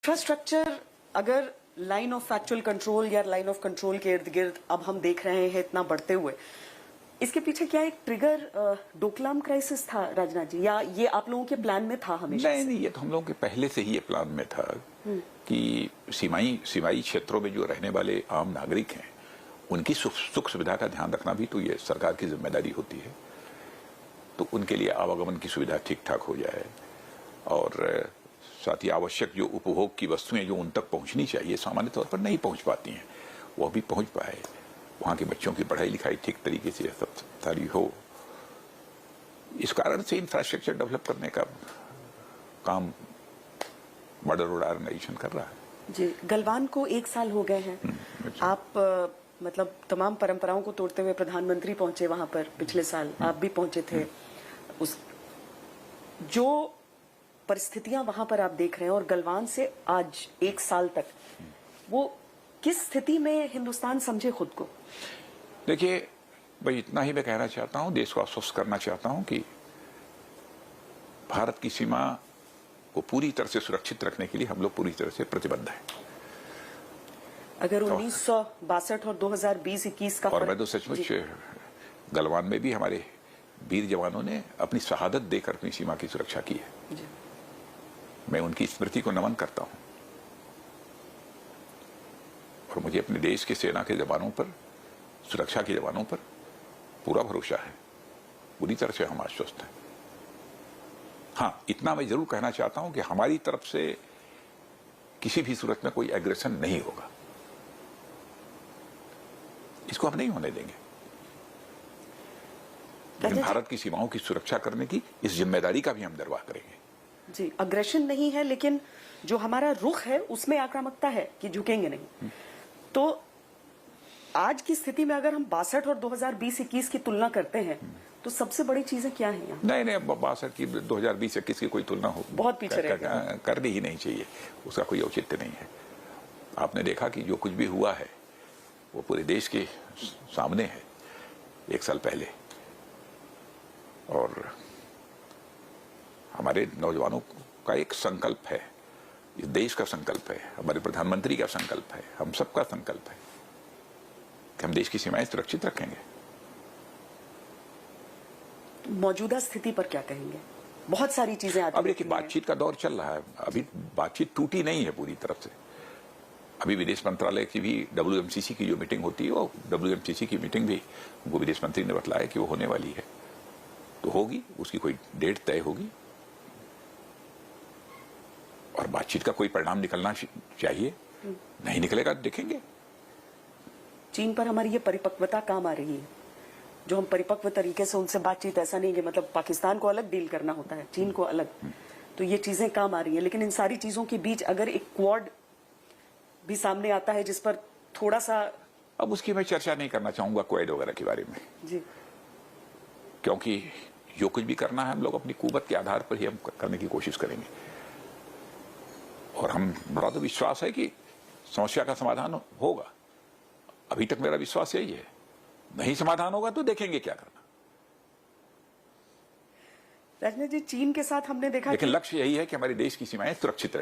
Infrastructure अगर line of factual control या line of control के इर्द गिर्द अब हम देख रहे हैं इतना बढ़ते हुए, इसके पीछे क्या एक ट्रिगर डोकलाम क्राइसिस था राजनाथ जी, या ये आप लोगों के प्लान में था हमेशा? नहीं, ये तो हम लोगों के पहले से ही ये प्लान में था कि सीमाई क्षेत्रों में जो रहने वाले आम नागरिक हैं उनकी सुख सुविधा का ध्यान रखना भी तो ये सरकार की जिम्मेदारी होती है। तो उनके लिए आवागमन की सुविधा ठीक ठाक हो जाए और साथ ही आवश्यक जो उपभोग की वस्तुएं जो उन तक पहुंचनी चाहिए सामान्य तौर पर नहीं पहुंच पाती हैं, वो भी पहुंच पाए। वहां के बच्चों की पढ़ाई लिखाई ठीक तरीके से सब सारी हो। इस कारण से इंफ्रास्ट्रक्चर डेवलप करने का काम बॉर्डर रोड ऑर्गेनाइजेशन कर रहा है। जी, गलवान को 1 साल हो गए हैं। आप मतलब तमाम परंपराओं को तोड़ते हुए प्रधानमंत्री पहुंचे वहां पर पिछले साल, आप भी पहुंचे थे। उस जो परिस्थितियां वहां पर आप देख रहे हैं और गलवान से आज 1 साल तक, वो किस स्थिति में हिंदुस्तान समझे खुद को? देखिए भाई, इतना ही मैं कहना चाहता हूं, देश को आश्वस्त करना चाहता हूं कि भारत की सीमा को पूरी तरह से सुरक्षित रखने के लिए हम लोग पूरी तरह से प्रतिबद्ध हैं। अगर 1962 और 2020-21 का, और मैं तो सचमुच गलवान में भी हमारे वीर जवानों ने अपनी शहादत देकर अपनी सीमा की सुरक्षा की है। मैं उनकी स्मृति को नमन करता हूं और मुझे अपने देश के सेना के जवानों पर, सुरक्षा के जवानों पर पूरा भरोसा है। पूरी तरह से हम आश्वस्त हैं। हाँ, इतना मैं जरूर कहना चाहता हूं कि हमारी तरफ से किसी भी सूरत में कोई एग्रेशन नहीं होगा। इसको हम नहीं होने देंगे, लेकिन भारत की सीमाओं की सुरक्षा करने की इस जिम्मेदारी का भी हम निर्वाह करेंगे। जी, अग्रेशन नहीं है, लेकिन जो हमारा रुख है उसमें आक्रामकता है कि झुकेंगे नहीं। तो आज की स्थिति में अगर हम 62 और 2020-21 की तुलना करते हैं तो सबसे बड़ी चीजें क्या हैं यहाँ? नहीं, 62 की 2020-21 की कोई तुलना हो बहुत पीछे करनी ही नहीं चाहिए। उसका कोई औचित्य नहीं है। आपने देखा कि जो कुछ भी हुआ है वो पूरे देश के सामने है 1 साल पहले, और हमारे नौजवानों का एक संकल्प है, इस देश का संकल्प है, हमारे प्रधानमंत्री का संकल्प है, हम सबका संकल्प है कि हम देश की सीमाएं सुरक्षित रखेंगे। मौजूदा स्थिति पर क्या कहेंगे? बहुत सारी चीजें आती हैं। अब देखिए, बातचीत का दौर चल रहा है, अभी बातचीत टूटी नहीं है पूरी तरफ से। अभी विदेश मंत्रालय की भी WMCC की जो मीटिंग होती है, वो WMCC की मीटिंग भी उनको विदेश मंत्री ने बतलाया कि वो होने वाली है। तो होगी, उसकी कोई डेट तय होगी और बातचीत का कोई परिणाम निकलना चाहिए। नहीं निकलेगा देखेंगे। चीन पर हमारी ये परिपक्वता काम आ रही है, जो हम परिपक्व तरीके से उनसे बातचीत, ऐसा नहीं कि मतलब पाकिस्तान को अलग डील करना होता है, चीन को अलग, तो ये चीजें काम आ रही है। लेकिन इन सारी चीजों के बीच अगर एक क्वाड भी सामने आता है जिस पर थोड़ा सा, अब उसकी मैं चर्चा नहीं करना चाहूंगा क्वाड वगैरह के बारे में जी, क्योंकि जो कुछ भी करना है हम लोग अपनी कुवत के आधार पर ही हम करने की कोशिश करेंगे। और हम बड़ा तो विश्वास है कि समस्या का समाधान होगा। अभी तक मेरा विश्वास यही है। नहीं समाधान होगा तो देखेंगे क्या करना। राजनाथ जी, चीन के साथ हमने देखा, लेकिन लक्ष्य यही है कि हमारे देश की सीमाएं सुरक्षित रहें।